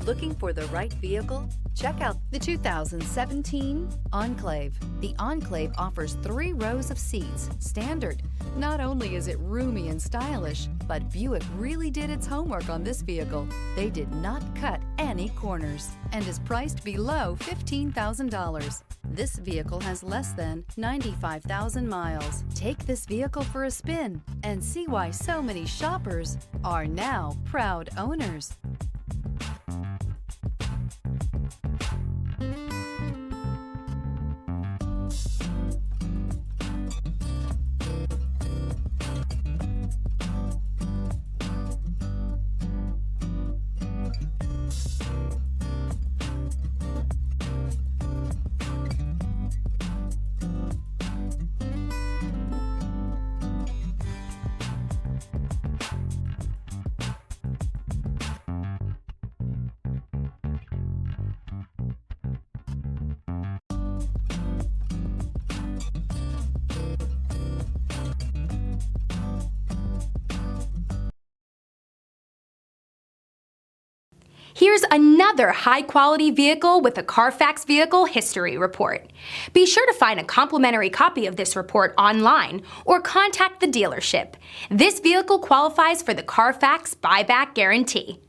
Looking for the right vehicle? Check out the 2017 Enclave. The Enclave offers 3 rows of seats, standard. Not only is it roomy and stylish, but Buick really did its homework on this vehicle. They did not cut any corners and is priced below $15,000. This vehicle has less than 95,000 miles. Take this vehicle for a spin and see why so many shoppers are now proud owners. Here's another high-quality vehicle with a Carfax Vehicle History Report. Be sure to find a complimentary copy of this report online or contact the dealership. This vehicle qualifies for the Carfax Buyback Guarantee.